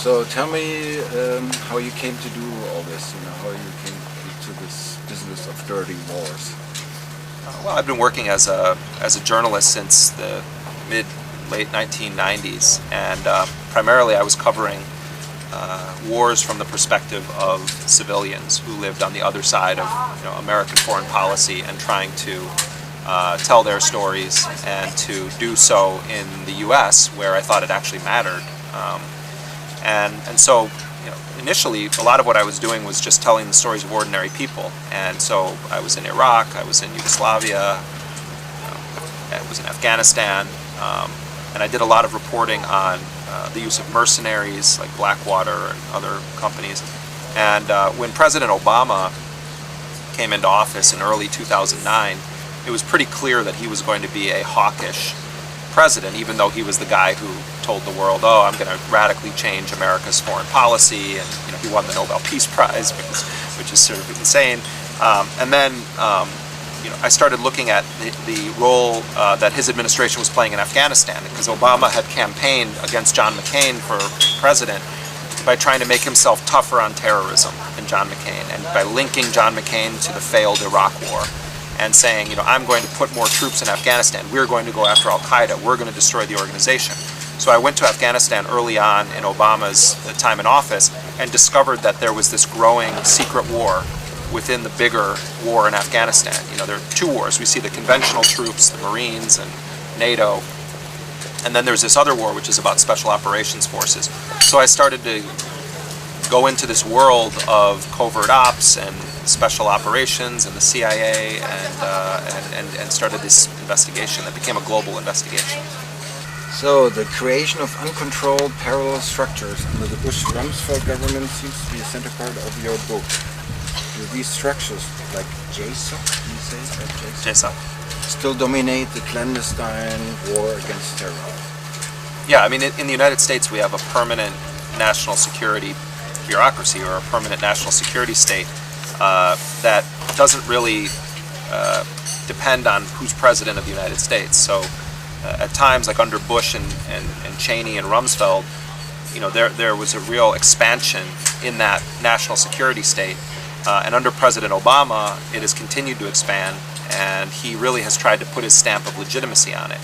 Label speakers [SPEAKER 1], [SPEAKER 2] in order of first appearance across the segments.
[SPEAKER 1] So tell me how you came to do all this, how you came into this business of dirty wars.
[SPEAKER 2] Well, I've been working as a journalist since the late 1990s, and primarily I was covering wars from the perspective of civilians who lived on the other side of American foreign policy and trying to tell their stories and to do so in the U.S. where I thought it actually mattered. And so initially a lot of what I was doing was just telling the stories of ordinary people, and so I was in Iraq, I was in Yugoslavia, I was in Afghanistan, and I did a lot of reporting on the use of mercenaries like Blackwater and other companies. And when President Obama came into office in early 2009, it was pretty clear that he was going to be a hawkish president, even though he was the guy who told the world, oh, I'm going to radically change America's foreign policy, and he won the Nobel Peace Prize, which is sort of insane. And then I started looking at the role that his administration was playing in Afghanistan, because Obama had campaigned against John McCain for president by trying to make himself tougher on terrorism than John McCain, and by linking John McCain to the failed Iraq War, and saying, I'm going to put more troops in Afghanistan, we're going to go after Al-Qaeda, we're going to destroy the organization. So I went to Afghanistan early on in Obama's time in office and discovered that there was this growing secret war within the bigger war in Afghanistan. There are two wars. We see the conventional troops, the Marines and NATO, and then there's this other war which is about special operations forces. So I started to go into this world of covert ops and special operations and the CIA, and started this investigation that became a global investigation.
[SPEAKER 1] So the creation of uncontrolled parallel structures under the Bush-Rumsfeld government seems to be a center part of your book. Do these structures, like JSOC, you say that JSOC? Still dominate the clandestine war against terror?
[SPEAKER 2] Yeah, in the United States we have a permanent national security bureaucracy, or a permanent national security state that doesn't really depend on who's president of the United States. So at times, like under Bush and Cheney and Rumsfeld, there was a real expansion in that national security state. And under President Obama, it has continued to expand, and he really has tried to put his stamp of legitimacy on it.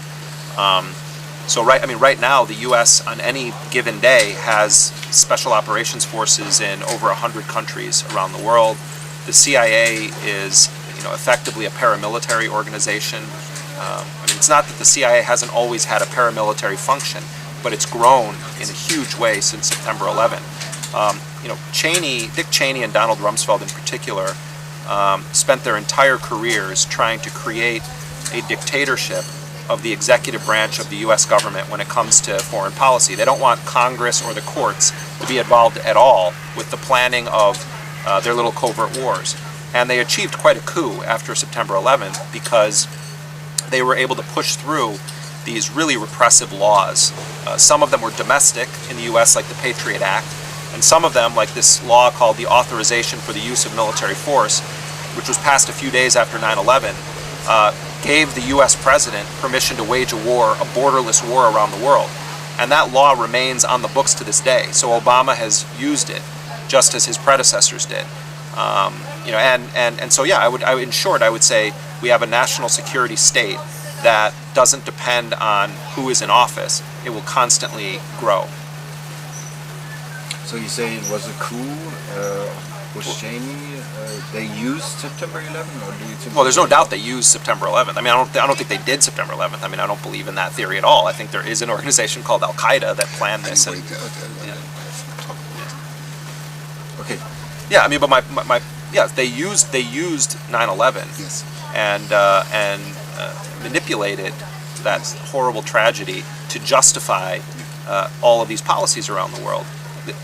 [SPEAKER 2] So right now, the U.S. on any given day has special operations forces in over 100 countries around the world. The CIA is, effectively a paramilitary organization. It's not that the CIA hasn't always had a paramilitary function, but it's grown in a huge way since September 11. Dick Cheney and Donald Rumsfeld in particular spent their entire careers trying to create a dictatorship of the executive branch of the U.S. government when it comes to foreign policy. They don't want Congress or the courts to be involved at all with the planning of their little covert wars. And they achieved quite a coup after September 11th because they were able to push through these really repressive laws. Some of them were domestic in the U.S., like the Patriot Act, and some of them, like this law called the Authorization for the Use of Military Force, which was passed a few days after 9/11, gave the U.S. president permission to wage a war, a borderless war around the world. And that law remains on the books to this day. So Obama has used it, just as his predecessors did. So yeah, in short, I would say we have a national security state that doesn't depend on who is in office. It will constantly grow.
[SPEAKER 1] So you say it was a coup, Bush-Cheney, they used September 11th, or do you think?
[SPEAKER 2] Well, there's no doubt they used September 11th. I don't think they did September 11th. I don't believe in that theory at all. I think there is an organization called Al-Qaeda that planned this.
[SPEAKER 1] Okay.
[SPEAKER 2] Yeah, but they used 9/11.
[SPEAKER 1] Yes.
[SPEAKER 2] And manipulated that horrible tragedy to justify all of these policies around the world.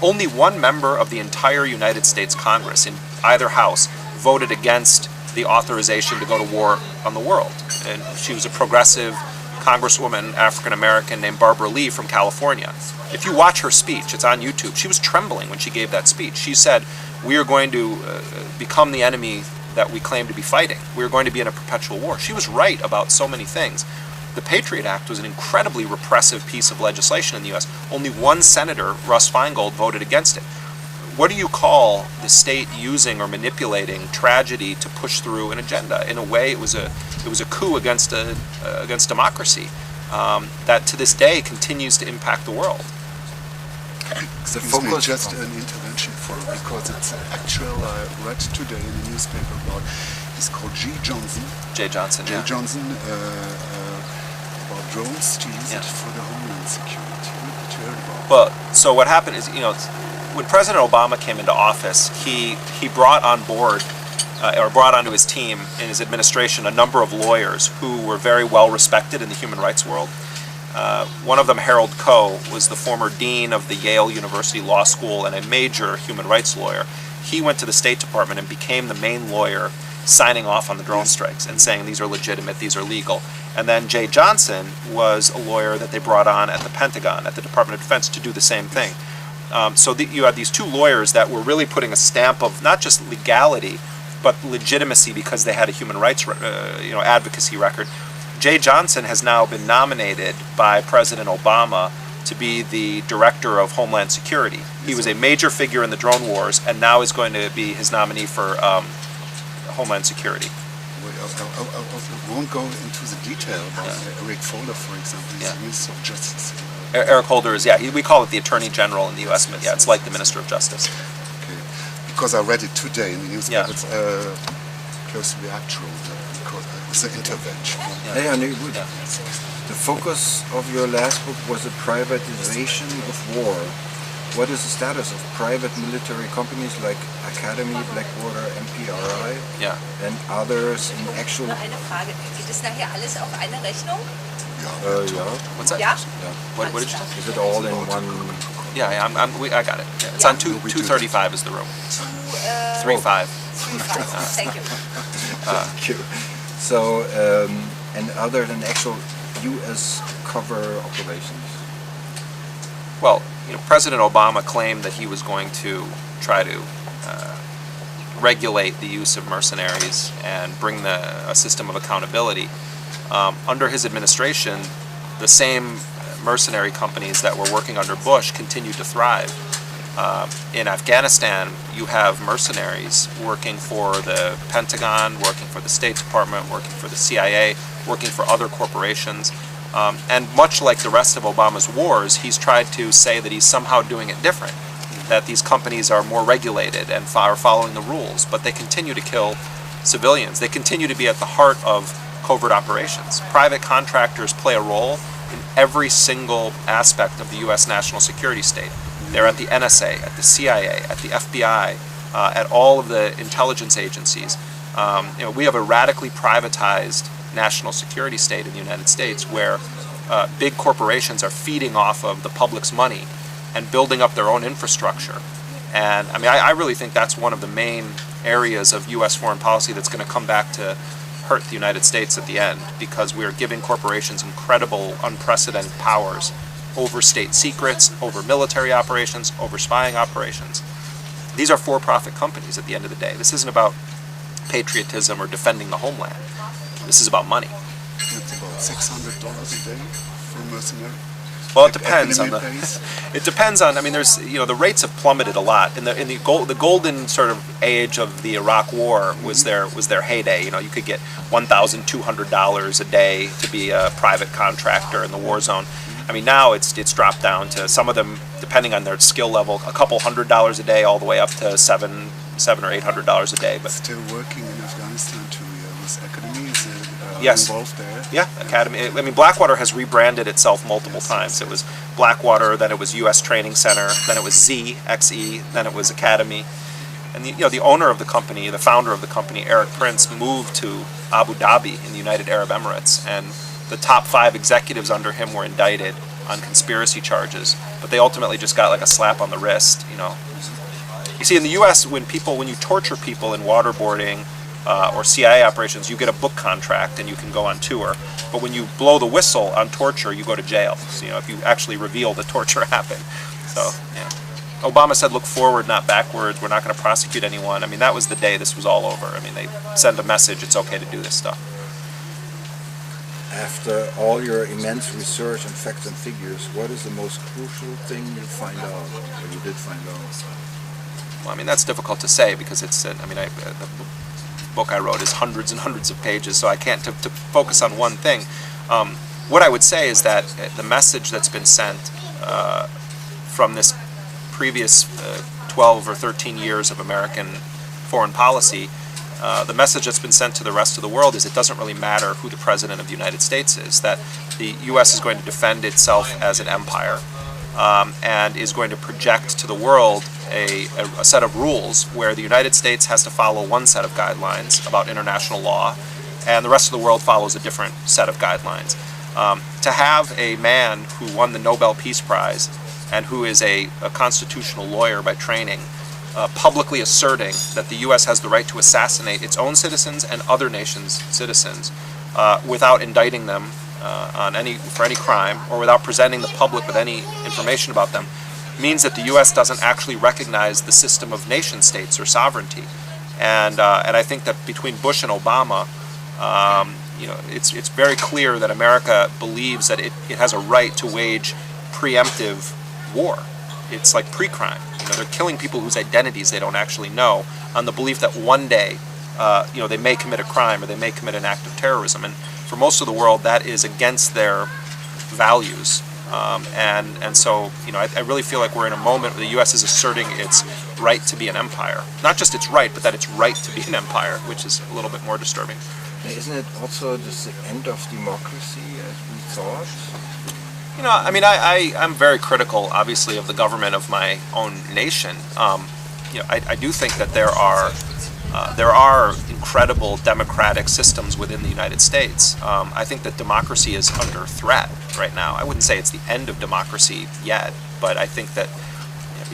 [SPEAKER 2] Only one member of the entire United States Congress in either house voted against the authorization to go to war on the world. And she was a progressive congresswoman, African American, named Barbara Lee from California. If you watch her speech, it's on YouTube, she was trembling when she gave that speech. She said, we are going to become the enemy that we claim to be fighting. We are going to be in a perpetual war. She was right about so many things. the Patriot Act was an incredibly repressive piece of legislation in the U.S. Only one senator, Russ Feingold, voted against it. What do you call the state using or manipulating tragedy to push through an agenda? In a way, it was a coup against democracy that to this day continues to impact the world.
[SPEAKER 3] Excuse me, just an intervention because it's actual. I read today in the newspaper about. He's called J. Johnson.
[SPEAKER 2] J. Johnson.
[SPEAKER 3] J. Johnson about drones to use it for the homeland security. What you heard about?
[SPEAKER 2] Well, so what happened is, when President Obama came into office, he brought on board, or brought onto his team in his administration, a number of lawyers who were very well respected in the human rights world. One of them, Harold Koh, was the former dean of the Yale University Law School and a major human rights lawyer. He went to the State Department and became the main lawyer signing off on the drone strikes and saying these are legitimate, these are legal. And then Jay Johnson was a lawyer that they brought on at the Pentagon, at the Department of Defense, to do the same thing. So you had these two lawyers that were really putting a stamp of not just legality, but legitimacy because they had a human rights advocacy record. Jay Johnson has now been nominated by President Obama to be the Director of Homeland Security. He was a major figure in the drone wars and now is going to be his nominee for Homeland Security.
[SPEAKER 3] I won't go into the detail about Eric Holder, for example. He's the Minister of Justice.
[SPEAKER 2] Eric Holder is, we call it the Attorney General in the U.S., but it's like the Minister of Justice.
[SPEAKER 3] Okay, because I read it today in the newspaper. It's close to the actual, because it's an intervention.
[SPEAKER 1] The focus of your last book was the privatization of war. What is the status of private military companies like Academy, Blackwater, MPRI, and others in actual...
[SPEAKER 4] Eine Frage. Geht es nachher alles auf eine Rechnung?
[SPEAKER 2] What's that?
[SPEAKER 4] Yeah.
[SPEAKER 2] What did you say?
[SPEAKER 1] Is it all in one?
[SPEAKER 2] I got it. It's on 235 is the room. 35.
[SPEAKER 4] 35. Thank you.
[SPEAKER 1] Thank you. So, and other than actual U.S. cover operations?
[SPEAKER 2] Well, President Obama claimed that he was going to try to regulate the use of mercenaries and bring a system of accountability. Under his administration, the same mercenary companies that were working under Bush continued to thrive. In Afghanistan, you have mercenaries working for the Pentagon, working for the State Department, working for the CIA, working for other corporations. And much like the rest of Obama's wars, he's tried to say that he's somehow doing it different, that these companies are more regulated and are following the rules, but they continue to kill civilians. They continue to be at the heart of covert operations. Private contractors play a role in every single aspect of the U.S. national security state. They're at the NSA, at the CIA, at the FBI, at all of the intelligence agencies. We have a radically privatized national security state in the United States where big corporations are feeding off of the public's money and building up their own infrastructure. And I really think that's one of the main areas of U.S. foreign policy that's going to come back to hurt the United States at the end, because we are giving corporations incredible, unprecedented powers over state secrets, over military operations, over spying operations. These are for-profit companies at the end of the day. This isn't about patriotism or defending the homeland. This is about money.
[SPEAKER 3] It's about $600 a day for a mercenary.
[SPEAKER 2] Well, it depends on it depends on. There's the rates have plummeted a lot. The golden sort of age of the Iraq War was their heyday. You could get $1,200 a day to be a private contractor in the war zone. Now it's dropped down to, some of them, depending on their skill level, a couple $100 a day, all the way up to $700 or $800 a day. But
[SPEAKER 3] still working in Afghanistan too. Was Academy involved there?
[SPEAKER 2] Yeah, Academy. Blackwater has rebranded itself multiple times. It was Blackwater, then it was U.S. Training Center, then it was XE, then it was Academy. And the owner of the company, the founder of the company, Eric Prince, moved to Abu Dhabi in the United Arab Emirates, and the top 5 executives under him were indicted on conspiracy charges, but they ultimately just got like a slap on the wrist. You see, in the U.S., when you torture people in waterboarding or CIA operations, you get a book contract and you can go on tour. But when you blow the whistle on torture, you go to jail. So, if you actually reveal that torture happened. So, Obama said, look forward, not backwards. We're not going to prosecute anyone. That was the day this was all over. They send a message, it's okay to do this stuff.
[SPEAKER 1] After all your immense research and facts and figures, what is the most crucial thing you find out, or you did find out?
[SPEAKER 2] Well, I mean, that's difficult to say because it's, the book I wrote is hundreds and hundreds of pages, so I can't to focus on one thing. What I would say is that the message that's been sent from this previous 12 or 13 years of American foreign policy, the message that's been sent to the rest of the world is it doesn't really matter who the President of the United States is, that the U.S. is going to defend itself as an empire and is going to project to the world a set of rules where the United States has to follow one set of guidelines about international law and the rest of the world follows a different set of guidelines. To have a man who won the Nobel Peace Prize and who is a constitutional lawyer by training publicly asserting that the U.S. has the right to assassinate its own citizens and other nations' citizens without indicting them for any crime or without presenting the public with any information about them means that the U.S. doesn't actually recognize the system of nation states or sovereignty. And I think that between Bush and Obama, it's very clear that America believes that it has a right to wage preemptive war. It's like pre-crime. They're killing people whose identities they don't actually know on the belief that one day, they may commit a crime or they may commit an act of terrorism. And for most of the world, that is against their values. And so, I really feel like we're in a moment where the U.S. is asserting its right to be an empire. Not just its right, but that it's right to be an empire, which is a little bit more disturbing.
[SPEAKER 1] Isn't it also just the end of democracy as we thought?
[SPEAKER 2] I'm very critical, obviously, of the government of my own nation. I do think that there are incredible democratic systems within the United States. I think that democracy is under threat right now. I wouldn't say it's the end of democracy yet, but I think that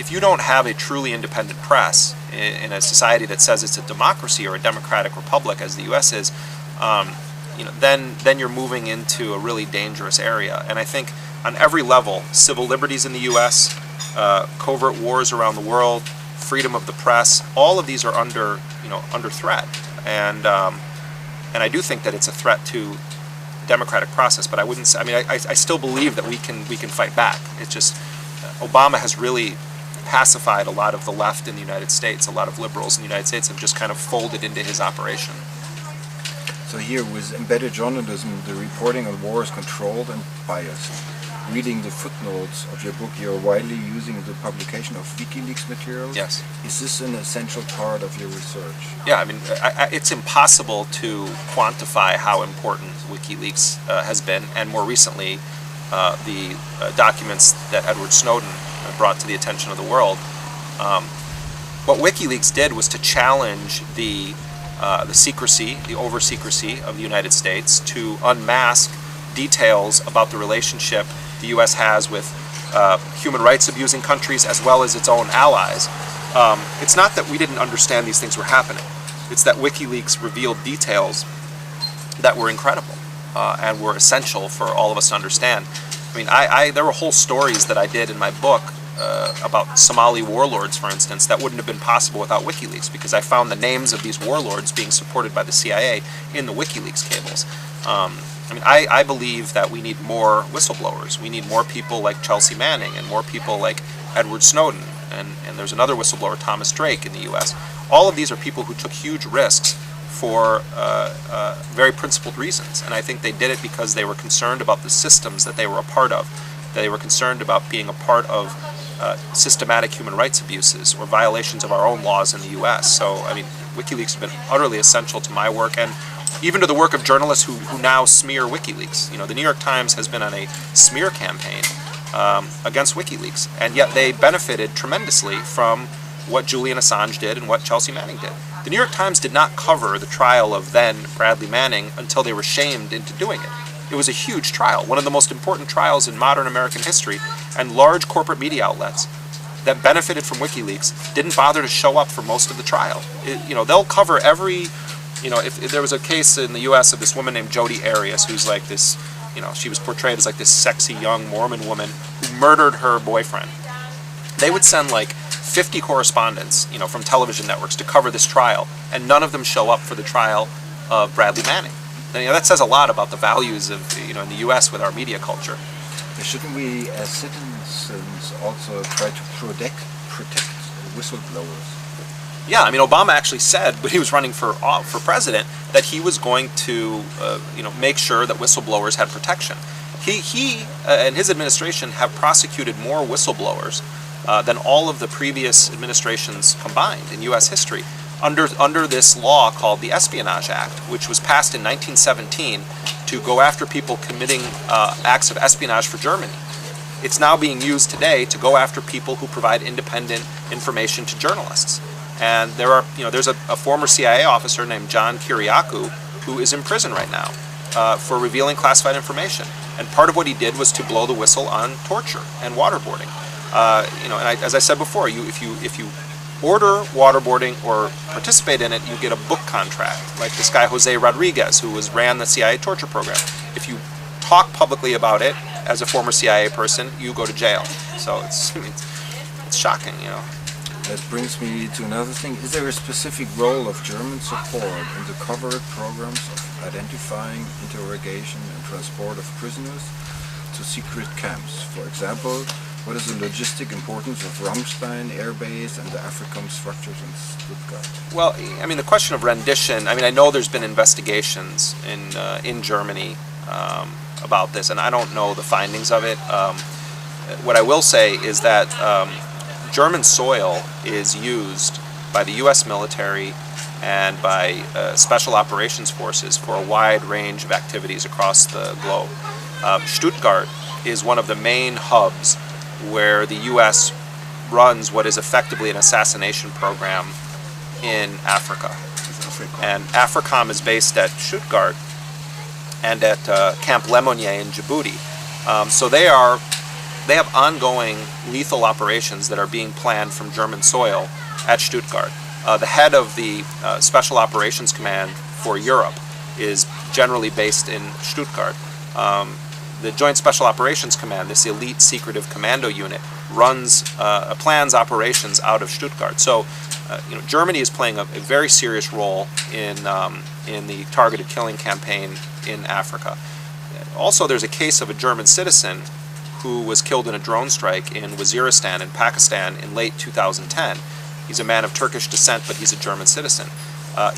[SPEAKER 2] if you don't have a truly independent press in a society that says it's a democracy or a democratic republic, as the U.S. is, then you're moving into a really dangerous area. And I think on every level, civil liberties in the U.S., covert wars around the world, freedom of the press, all of these are under threat. And I do think that it's a threat to democratic process. But I wouldn't say, I still believe that we can fight back. It's just Obama has really pacified a lot of the left in the United States. A lot of liberals in the United States have just kind of folded into his operation.
[SPEAKER 1] So here, with embedded journalism, the reporting on war is controlled and biased. Reading the footnotes of your book, you're widely using the publication of WikiLeaks materials.
[SPEAKER 2] Yes.
[SPEAKER 1] Is this an essential part of your research?
[SPEAKER 2] Yeah, it's impossible to quantify how important WikiLeaks has been, and more recently, the documents that Edward Snowden brought to the attention of the world. What WikiLeaks did was to challenge the secrecy, the over-secrecy of the United States, to unmask details about the relationship the U.S. has with human rights abusing countries as well as its own allies. It's not that we didn't understand these things were happening. It's that WikiLeaks revealed details that were incredible and were essential for all of us to understand. There were whole stories that I did in my book about Somali warlords, for instance, that wouldn't have been possible without WikiLeaks, because I found the names of these warlords being supported by the CIA in the WikiLeaks cables. I believe that we need more whistleblowers. We need more people like Chelsea Manning and more people like Edward Snowden. And there's another whistleblower, Thomas Drake, in the U.S. All of these are people who took huge risks for very principled reasons. And I think they did it because they were concerned about the systems that they were a part of. They were concerned about being a part of systematic human rights abuses or violations of our own laws in the U.S. So, WikiLeaks has been utterly essential to my work and even to the work of journalists who now smear WikiLeaks. The New York Times has been on a smear campaign against WikiLeaks, and yet they benefited tremendously from what Julian Assange did and what Chelsea Manning did. The New York Times did not cover the trial of then Bradley Manning until they were shamed into doing it. It was a huge trial, one of the most important trials in modern American history, and large corporate media outlets that benefited from WikiLeaks didn't bother to show up for most of the trial. They'll cover every, if there was a case in the U.S. of this woman named Jodi Arias, who's like this, she was portrayed as like this sexy young Mormon woman who murdered her boyfriend. They would send like 50 correspondents, from television networks to cover this trial, and none of them show up for the trial of Bradley Manning. that says a lot about the values of, in the U.S. with our media culture.
[SPEAKER 1] Shouldn't we, as citizens, also try to protect whistleblowers?
[SPEAKER 2] Yeah, I mean, Obama actually said when he was running for president that he was going to, make sure that whistleblowers had protection. He and his administration have prosecuted more whistleblowers than all of the previous administrations combined in U.S. history under this law called the Espionage Act, which was passed in 1917 to go after people committing acts of espionage for Germany. It's now being used today to go after people who provide independent information to journalists. And there's a former CIA officer named John Kiriakou who is in prison right now for revealing classified information. And part of what he did was to blow the whistle on torture and waterboarding. As I said before, if you order waterboarding or participate in it, you get a book contract, like this guy Jose Rodriguez, who ran the CIA torture program. If you talk publicly about it as a former CIA person, you go to jail. So it's shocking,
[SPEAKER 1] That brings me to another thing. Is there a specific role of German support in the covert programs of identifying, interrogation and transport of prisoners to secret camps? For example, what is the logistic importance of Ramstein Air Base and the AFRICOM structures in Stuttgart?
[SPEAKER 2] Well, I mean, the question of rendition, I know there's been investigations in Germany about this, and I don't know the findings of it. What I will say is that German soil is used by the U.S. military and by special operations forces for a wide range of activities across the globe. Stuttgart is one of the main hubs where the U.S. runs what is effectively an assassination program in Africa. And AFRICOM is based at Stuttgart and at Camp Lemonnier in Djibouti. So they have ongoing lethal operations that are being planned from German soil at Stuttgart. The head of the Special Operations Command for Europe is generally based in Stuttgart. The Joint Special Operations Command, this elite secretive commando unit, plans operations out of Stuttgart. So, Germany is playing a very serious role in the targeted killing campaign in Africa. Also, there's a case of a German citizen who was killed in a drone strike in Waziristan in Pakistan in late 2010. He's a man of Turkish descent, but he's a German citizen.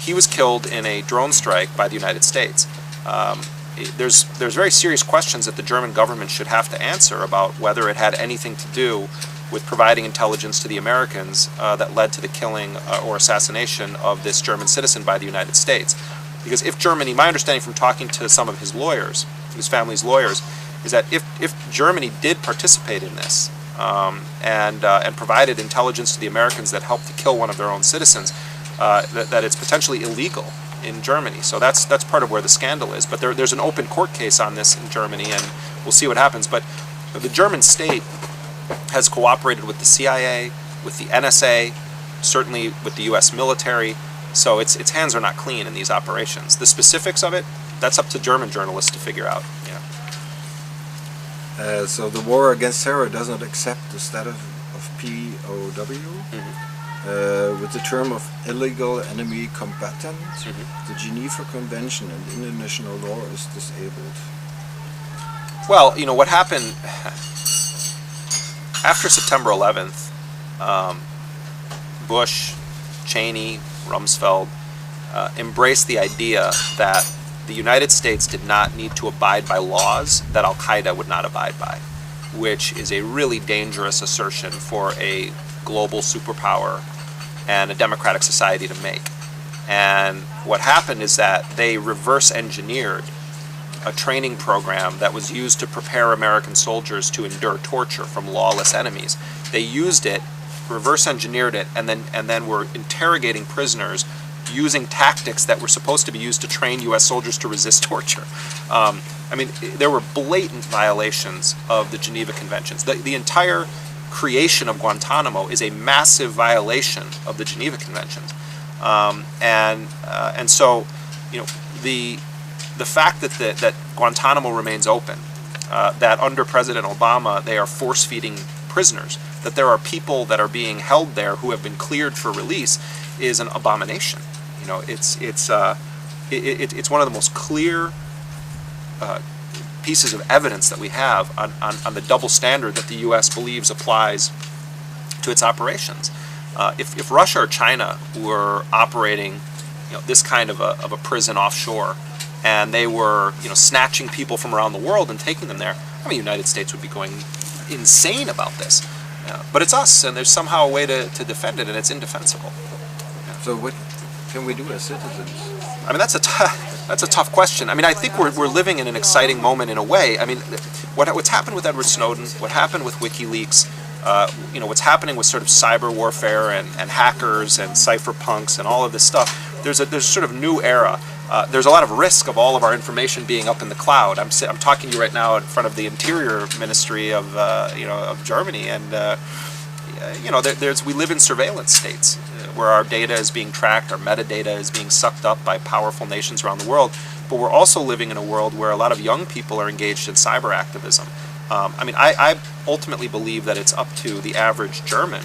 [SPEAKER 2] He was killed in a drone strike by the United States. There's very serious questions that the German government should have to answer about whether it had anything to do with providing intelligence to the Americans that led to the killing or assassination of this German citizen by the United States. Because if Germany, my understanding from talking to some of his lawyers, his family's lawyers, is that if Germany did participate in this and provided intelligence to the Americans that helped to kill one of their own citizens, that it's potentially illegal in Germany. So that's part of where the scandal is. But there's an open court case on this in Germany, and we'll see what happens. But the German state has cooperated with the CIA, with the NSA, certainly with the U.S. military. So its hands are not clean in these operations. The specifics of it, that's up to German journalists to figure out.
[SPEAKER 1] So the war against terror does not accept the status of POW. With the term of illegal enemy combatant, the Geneva Convention and international law is disabled.
[SPEAKER 2] Well, what happened after September 11th, Bush, Cheney, Rumsfeld embraced the idea that the United States did not need to abide by laws that Al-Qaeda would not abide by, which is a really dangerous assertion for a global superpower and a democratic society to make. And what happened is that they reverse engineered a training program that was used to prepare American soldiers to endure torture from lawless enemies. They used it, reverse engineered it, and then were interrogating prisoners using tactics that were supposed to be used to train U.S. soldiers to resist torture. There were blatant violations of the Geneva Conventions. The entire creation of Guantanamo is a massive violation of the Geneva Conventions. And so, the fact that Guantanamo remains open, that under President Obama they are force-feeding prisoners, that there are people that are being held there who have been cleared for release, is an abomination. it's one of the most clear pieces of evidence that we have on the double standard that the U.S. believes applies to its operations. If Russia or China were operating, this kind of a prison offshore, and they were, snatching people from around the world and taking them there, I mean, the United States would be going insane about this. But it's us, and there's somehow a way to defend it, and it's indefensible.
[SPEAKER 1] So what can we do as citizens?
[SPEAKER 2] I mean, that's a tough question. I mean, I think we're living in an exciting moment in a way. I mean, what's happened with Edward Snowden, what happened with WikiLeaks, what's happening with sort of cyber warfare and hackers and cypherpunks and all of this stuff. There's sort of new era. There's a lot of risk of all of our information being up in the cloud. I'm talking to you right now in front of the Interior Ministry of of Germany, and we live in surveillance states where our data is being tracked, our metadata is being sucked up by powerful nations around the world. But we're also living in a world where a lot of young people are engaged in cyber activism. I ultimately believe that it's up to the average German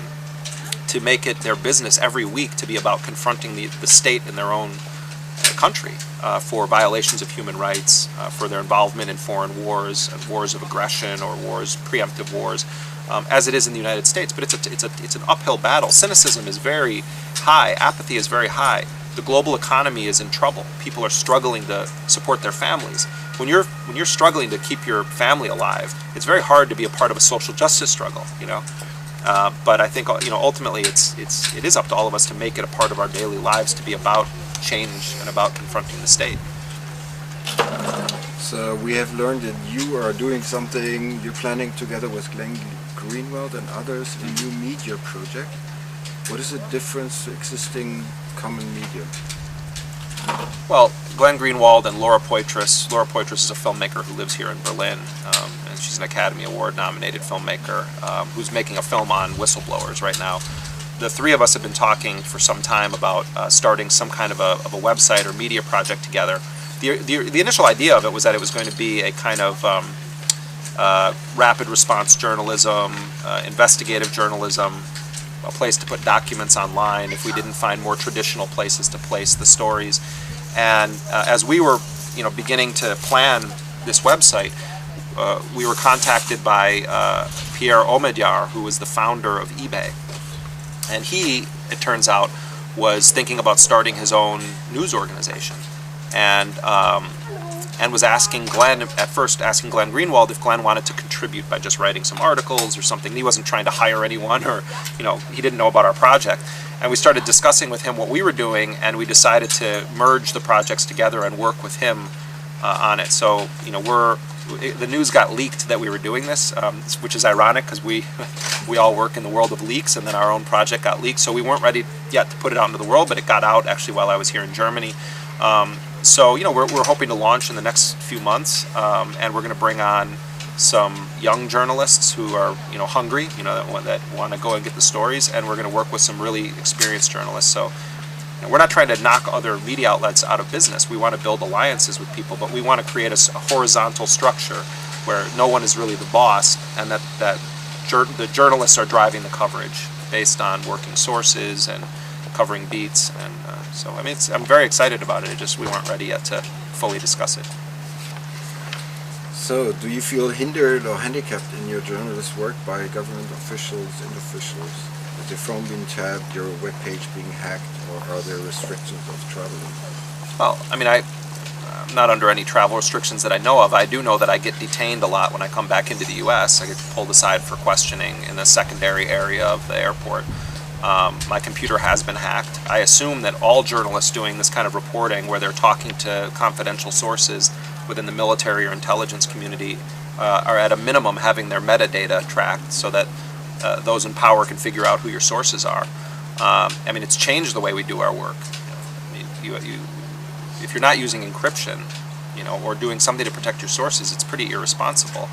[SPEAKER 2] to make it their business every week to be about confronting the state in their own country for violations of human rights, for their involvement in foreign wars, wars of aggression or preemptive wars, as it is in the United States. But it's an uphill battle. Cynicism is very high. Apathy is very high. The global economy is in trouble. People are struggling to support their families. When you're struggling to keep your family alive, it's very hard to be a part of a social justice struggle. But I think ultimately it is up to all of us to make it a part of our daily lives, to be about change and about confronting the state.
[SPEAKER 1] So we have learned that you are doing something, you're planning together with Glenn Greenwald and others, a new media project. What is the difference to existing common media?
[SPEAKER 2] Well, Glenn Greenwald and Laura Poitras. Laura Poitras is a filmmaker who lives here in Berlin, and she's an Academy Award nominated filmmaker who's making a film on whistleblowers right now. The three of us have been talking for some time about starting some kind of a website or media project together. The initial idea of it was that it was going to be a kind of rapid response journalism, investigative journalism, a place to put documents online if we didn't find more traditional places to place the stories. And as we were beginning to plan this website, we were contacted by Pierre Omidyar, who was the founder of eBay. And he, it turns out, was thinking about starting his own news organization, and was asking Glenn, at first asking Glenn Greenwald if Glenn wanted to contribute by just writing some articles or something. He wasn't trying to hire anyone, or he didn't know about our project. And we started discussing with him what we were doing, and we decided to merge the projects together and work with him on it. So the news got leaked that we were doing this, which is ironic because we all work in the world of leaks, and then our own project got leaked. So we weren't ready yet to put it out into the world, but it got out actually while I was here in Germany. So we're hoping to launch in the next few months, and we're going to bring on some young journalists who are hungry, that want to go and get the stories, and we're going to work with some really experienced journalists. So we're not trying to knock other media outlets out of business. We want to build alliances with people, but we want to create a horizontal structure where no one is really the boss, and that the journalists are driving the coverage based on working sources and covering beats. And so I mean, I'm very excited about it. We weren't ready yet to fully discuss it.
[SPEAKER 1] So, do you feel hindered or handicapped in your journalist work by government officials and officials? Is your phone being tapped, your webpage being hacked, or are there restrictions of traveling?
[SPEAKER 2] Well, I mean, I'm not under any travel restrictions that I know of. I do know that I get detained a lot when I come back into the U.S. I get pulled aside for questioning in the secondary area of the airport. My computer has been hacked. I assume that all journalists doing this kind of reporting, where they're talking to confidential sources within the military or intelligence community, are at a minimum having their metadata tracked so that those in power can figure out who your sources are. I mean, it's changed the way we do our work. If you're not using encryption, or doing something to protect your sources, it's pretty irresponsible.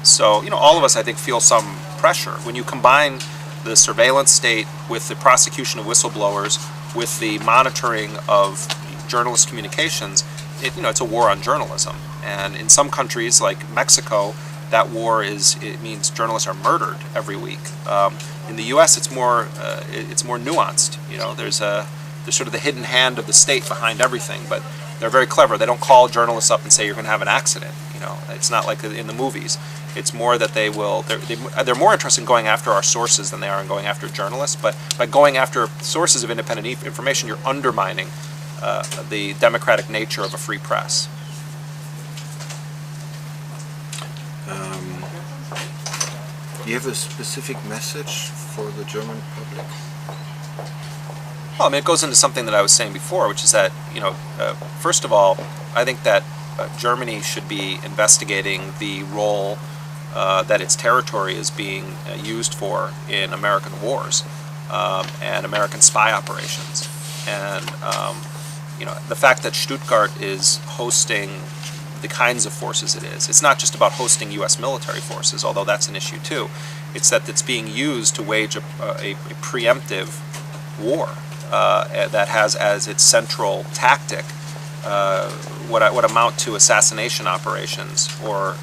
[SPEAKER 2] So, all of us, I think, feel some pressure when you combine the surveillance state with the prosecution of whistleblowers, with the monitoring of journalist communications. It's a war on journalism, and in some countries like Mexico, that war it means journalists are murdered every week. In the U.S., it's more nuanced. sort of the hidden hand of the state behind everything, but they're very clever. They don't call journalists up and say you're going to have an accident. You know, it's not like in the movies. It's more that they're more interested in going after our sources than they are in going after journalists. But by going after sources of independent information, you're undermining the democratic nature of a free press.
[SPEAKER 1] Do you have a specific message for the German public?
[SPEAKER 2] Well, I mean, it goes into something that I was saying before, which is that, you know, first of all, I think that Germany should be investigating the role that its territory is being used for in American wars and American spy operations. And, you know, the fact that Stuttgart is hosting the kinds of forces it is. It's not just about hosting U.S. military forces, although that's an issue too. It's that it's being used to wage a preemptive war that has as its central tactic what amount to assassination operations or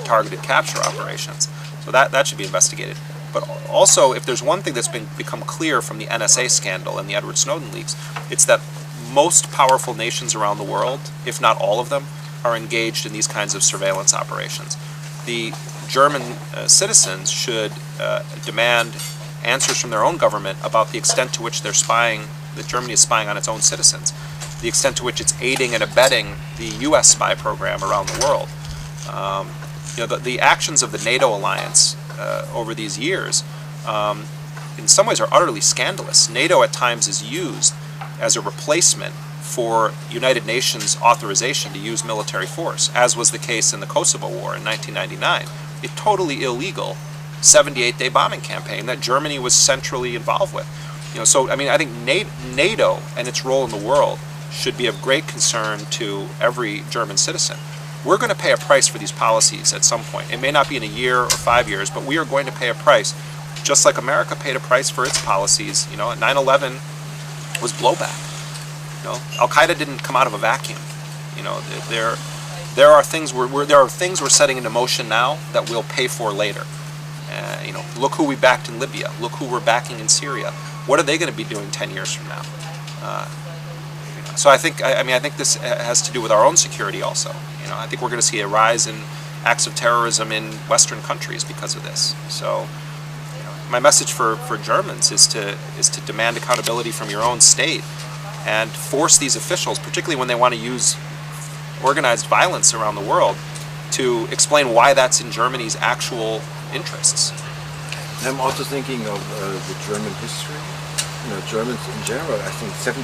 [SPEAKER 2] targeted capture operations. So that should be investigated. But also, if there's one thing that's become clear from the NSA scandal and the Edward Snowden leaks, it's that most powerful nations around the world, if not all of them, are engaged in these kinds of surveillance operations. The German citizens should demand answers from their own government about the extent to which they're spying, that Germany is spying on its own citizens, the extent to which it's aiding and abetting the U.S. spy program around the world. You know, the actions of the NATO alliance over these years, in some ways, are utterly scandalous. NATO at times is used as a replacement for United Nations authorization to use military force, as was the case in the Kosovo War in 1999. A totally illegal 78-day bombing campaign that Germany was centrally involved with. You know, so I mean, I think NATO and its role in the world should be of great concern to every German citizen. We're going to pay a price for these policies at some point. It may not be in a year or 5 years, but we are going to pay a price, just like America paid a price for its policies. You know, 9/11 was blowback. You know, Al-Qaeda didn't come out of a vacuum. You know, there are things we're setting into motion now that we'll pay for later. You know, look who we backed in Libya. Look who we're backing in Syria. What are they going to be doing 10 years from now? So I think this has to do with our own security also. You know, I think we're going to see a rise in acts of terrorism in Western countries because of this. So, you know, my message for Germans is to demand accountability from your own state and force these officials, particularly when they want to use organized violence around the world, to explain why that's in Germany's actual interests.
[SPEAKER 1] I'm also thinking of the German history. You know, Germans in general, I think 70%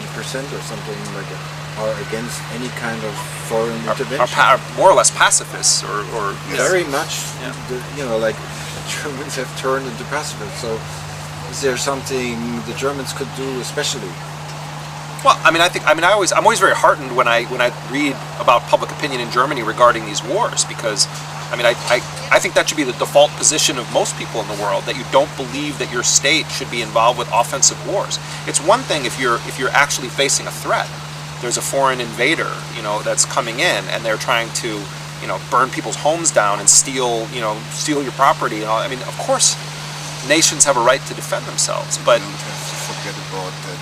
[SPEAKER 1] or something like that, are against any kind of foreign intervention.
[SPEAKER 2] Are more or less pacifists, or
[SPEAKER 1] very much.
[SPEAKER 2] Yeah.
[SPEAKER 1] You know, like Germans have turned into pacifists. So, is there something the Germans could do especially?
[SPEAKER 2] Well, I mean, I'm always very heartened when I read about public opinion in Germany regarding these wars, because, I mean, I think that should be the default position of most people in the world, that you don't believe that your state should be involved with offensive wars. It's one thing if you're actually facing a threat. There's a foreign invader, you know, that's coming in, and they're trying to, you know, burn people's homes down and steal your property. You know, I mean, of course, nations have a right to defend themselves, but
[SPEAKER 3] you don't have to forget about that.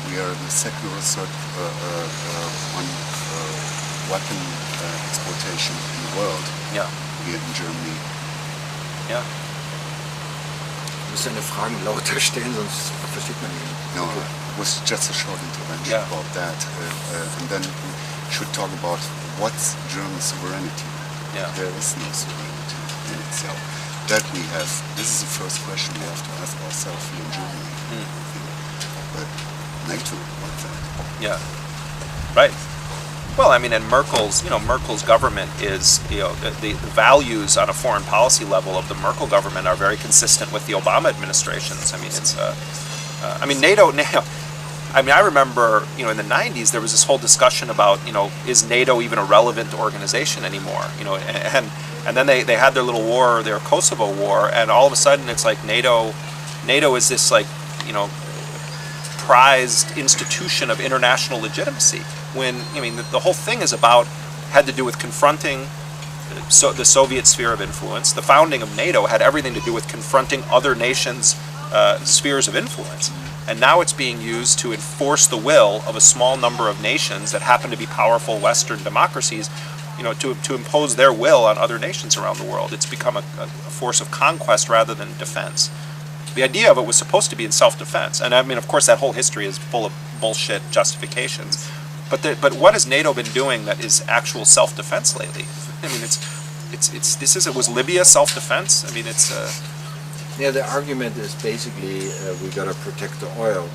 [SPEAKER 3] We are the second or third on weapon exportation in the world.
[SPEAKER 2] Yeah.
[SPEAKER 3] Here in Germany.
[SPEAKER 2] Yeah.
[SPEAKER 1] Du musst deine Fragen lauter stellen, sonst versteht man nicht.
[SPEAKER 3] No, it was just a short intervention about that, and then we should talk about what's German sovereignty.
[SPEAKER 2] Yeah.
[SPEAKER 3] There is no sovereignty in itself. That we have. This is the first question we have to ask ourselves here in Germany. But NATO, what's that?
[SPEAKER 2] Yeah, right. Well, I mean, and Merkel's government is, you know, the values on a foreign policy level of the Merkel government are very consistent with the Obama administration's. I mean, it's, I mean, NATO. I mean, I remember, you know, in the 90s there was this whole discussion about, you know, is NATO even a relevant organization anymore? You know, and then they had their little war, their Kosovo war, and all of a sudden it's like NATO is this, like, you know, prized institution of international legitimacy, when, I mean, the whole thing had to do with confronting the Soviet sphere of influence. The founding of NATO had everything to do with confronting other nations' spheres of influence. And now it's being used to enforce the will of a small number of nations that happen to be powerful Western democracies, to impose their will on other nations around the world. It's become a force of conquest rather than defense. The idea of it was supposed to be in self-defense, and I mean, of course, that whole history is full of bullshit justifications. But what has NATO been doing that is actual self-defense lately? I mean, was Libya self-defense? I mean, it's.
[SPEAKER 1] Yeah, the argument is basically we gotta protect the oil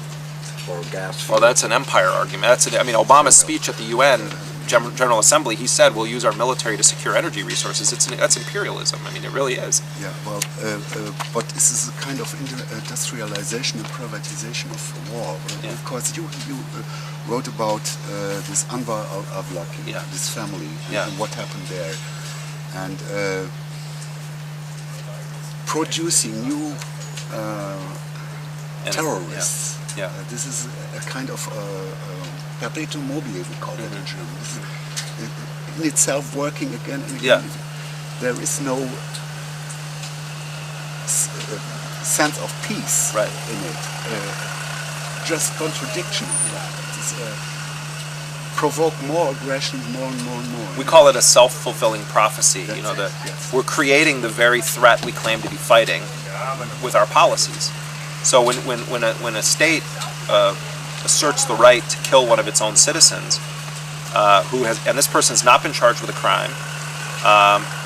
[SPEAKER 1] or gas.
[SPEAKER 2] Well, that's an empire argument. Obama's speech at the UN General Assembly, he said we'll use our military to secure energy resources. That's imperialism. I mean, it really is.
[SPEAKER 3] Yeah, well, but this is a kind of industrialization and privatization of war.
[SPEAKER 2] Yeah.
[SPEAKER 3] Of course, you wrote about this Anwar al-Awlaki, this family, and what happened there, and producing new terrorists.
[SPEAKER 2] Yeah.
[SPEAKER 3] This is a kind of perpetuum mobile, we call that in German. This is in itself working again and again.
[SPEAKER 2] Yeah.
[SPEAKER 3] There is no sense of peace in it. Just contradiction. Provoke more aggression, more and more and more.
[SPEAKER 2] We call it a self-fulfilling prophecy. We're creating the very threat we claim to be fighting with our policies. So when a state asserts the right to kill one of its own citizens, and this person's not been charged with a crime,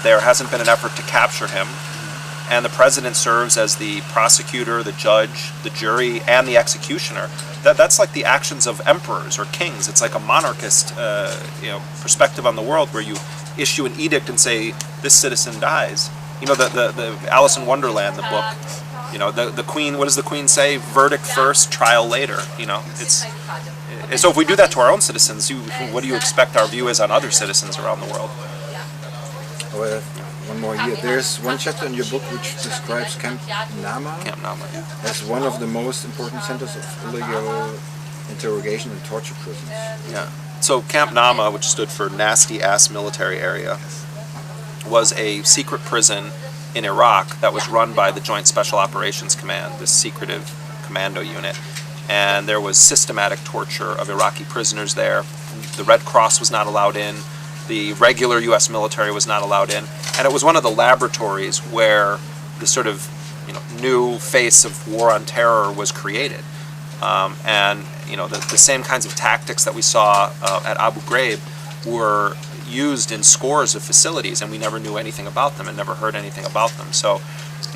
[SPEAKER 2] there hasn't been an effort to capture him, and the president serves as the prosecutor, the judge, the jury, and the executioner. That's like the actions of emperors or kings. It's like a monarchist perspective on the world, where you issue an edict and say this citizen dies. The Alice in Wonderland, the book. The Queen. What does the Queen say? Verdict first, trial later. So if we do that to our own citizens, what do you expect our view is on other citizens around the world?
[SPEAKER 1] Oh, one more here. There's one chapter in your book which describes Camp Nama as one of the most important centers of illegal interrogation and torture prisons.
[SPEAKER 2] Yeah. So Camp Nama, which stood for Nasty Ass Military Area, was a secret prison in Iraq that was run by the Joint Special Operations Command, this secretive commando unit. And there was systematic torture of Iraqi prisoners there. The Red Cross was not allowed in. The regular U.S. military was not allowed in. And it was one of the laboratories where the sort of new face of war on terror was created. The same kinds of tactics that we saw at Abu Ghraib were used in scores of facilities, and we never knew anything about them and never heard anything about them. So,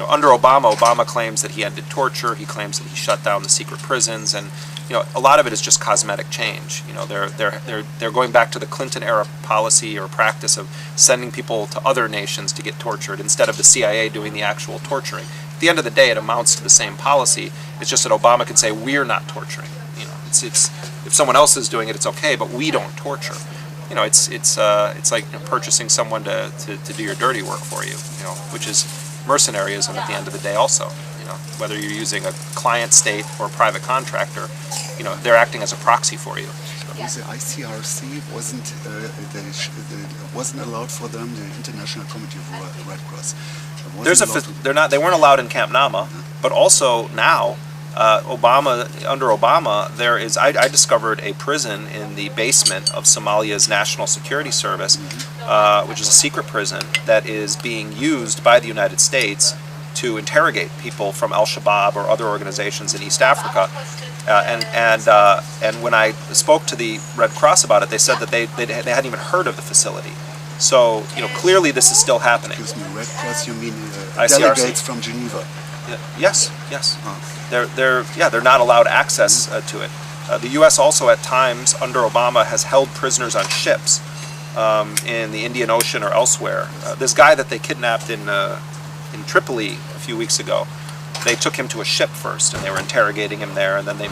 [SPEAKER 2] under Obama claims that he ended torture. He claims that he shut down the secret prisons, and a lot of it is just cosmetic change. They're going back to the Clinton era policy or practice of sending people to other nations to get tortured instead of the CIA doing the actual torturing. At the end of the day, it amounts to the same policy. It's just that Obama can say we're not torturing. If someone else is doing it, it's okay, but we don't torture. It's like purchasing someone to do your dirty work for you, which is mercenaryism at the end of the day also. Whether you're using a client state or a private contractor, they're acting as a proxy for you.
[SPEAKER 3] The ICRC wasn't allowed for them, the International Committee of the Red Cross.
[SPEAKER 2] They weren't allowed in Camp Nama, but also now, under Obama, there is. I discovered a prison in the basement of Somalia's National Security Service, which is a secret prison that is being used by the United States to interrogate people from Al-Shabaab or other organizations in East Africa. And when I spoke to the Red Cross about it, they said that they hadn't even heard of the facility. So clearly this is still happening.
[SPEAKER 3] Excuse me, Red Cross? You mean
[SPEAKER 2] ICRC.
[SPEAKER 3] Delegates from Geneva?
[SPEAKER 2] Yes. They're not allowed access to it. The U.S. also at times under Obama has held prisoners on ships in the Indian Ocean or elsewhere. This guy that they kidnapped in Tripoli a few weeks ago, they took him to a ship first and they were interrogating him there, and then they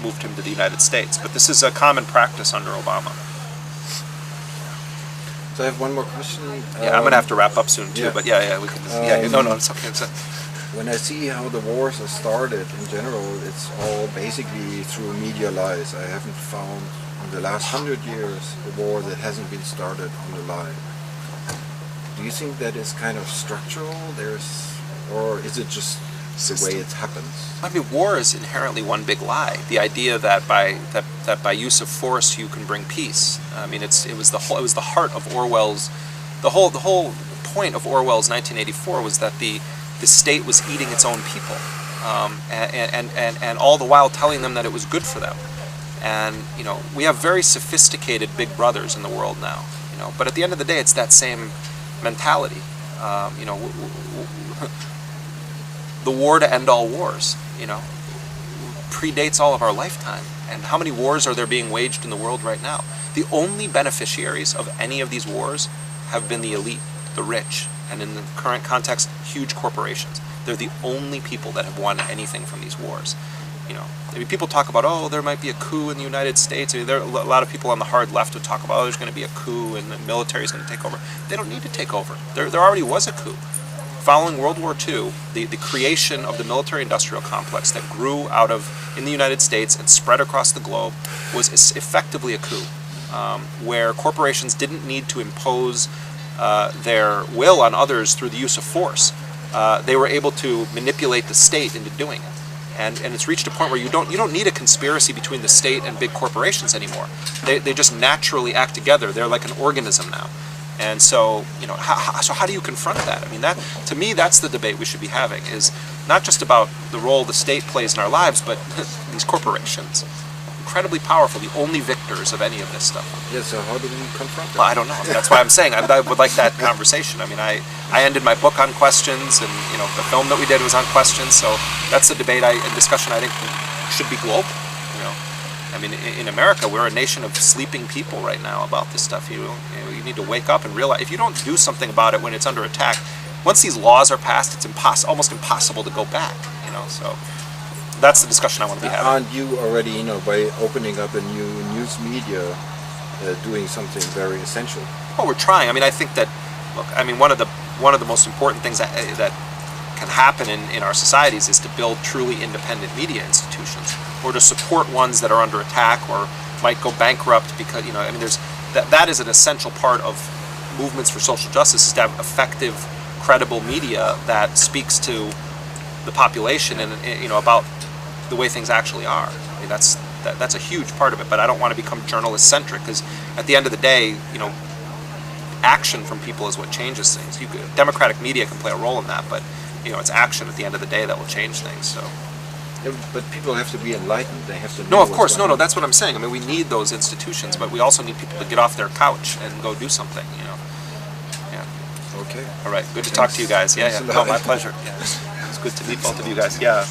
[SPEAKER 2] moved him to the United States. But this is a common practice under Obama.
[SPEAKER 1] So I have one more question.
[SPEAKER 2] Yeah, I'm gonna have to wrap up soon too.
[SPEAKER 1] Yeah.
[SPEAKER 2] But we can. No, it's okay.
[SPEAKER 1] When I see how the wars are started in general, it's all basically through media lies. I haven't found in the last 100 years a war that hasn't been started on a lie. Do you think that is kind of structural? Or is it just the way it happens.
[SPEAKER 2] I mean, war is inherently one big lie. The idea that by use of force you can bring peace. I mean, it was the heart of Orwell's. The whole point of Orwell's 1984 was that the state was eating its own people, and all the while telling them that it was good for them. And you know, we have very sophisticated big brothers in the world now. You know, but at the end of the day, it's that same mentality. You know, the war to end all wars, you know, predates all of our lifetime. And how many wars are there being waged in the world right now? The only beneficiaries of any of these wars have been the elite, the rich, and in the current context, huge corporations. They're the only people that have won anything from these wars. You know, I mean, people talk about, oh, there might be a coup in the United States. I mean, there are a lot of people on the hard left who talk about, oh, there's going to be a coup and the military is going to take over. They don't need to take over. There already was a coup. Following World War II, the creation of the military-industrial complex that grew out of in the United States and spread across the globe was effectively a coup, where corporations didn't need to impose their will on others through the use of force. They were able to manipulate the state into doing it. And it's reached a point where you don't need a conspiracy between the state and big corporations anymore. They just naturally act together. They're like an organism now. And so, you know, how do you confront that? I mean, that, to me, that's the debate we should be having, is not just about the role the state plays in our lives, but these corporations. Incredibly powerful, the only victors of any of this stuff.
[SPEAKER 1] Yeah, so how do we confront that?
[SPEAKER 2] Well, I don't know. I mean, that's why I'm saying I would like that conversation. I mean, I ended my book on questions, and, you know, the film that we did was on questions, so that's the debate and discussion I think should be global, you know. I mean, in America, we're a nation of sleeping people right now about this stuff. You need to wake up and realize, if you don't do something about it when it's under attack, once these laws are passed, it's almost impossible to go back, you know, so that's the discussion I want to be having.
[SPEAKER 1] Aren't you already, you know, by opening up a new news media, doing something very essential?
[SPEAKER 2] Well, we're trying. I mean, I think that, look, I mean, one of the most important things that can happen in our societies is to build truly independent media institutions, or to support ones that are under attack or might go bankrupt, because, you know, I mean, that is an essential part of movements for social justice, is to have effective, credible media that speaks to the population and, you know, about the way things actually are. I mean, that's a huge part of it, but I don't want to become journalist-centric, because at the end of the day, you know, action from people is what changes things. Democratic media can play a role in that, but, you know, it's action at the end of the day that will change things. So.
[SPEAKER 1] Yeah, but people have to be enlightened. They have to know.
[SPEAKER 2] No, of course, no, that's what I'm saying. I mean, we need those institutions, but we also need people to get off their couch and go do something, you know. Yeah.
[SPEAKER 1] Okay.
[SPEAKER 2] All right. Good to talk to you guys. Yeah. No, my pleasure. Yeah. It's good to meet both of you guys. Yeah.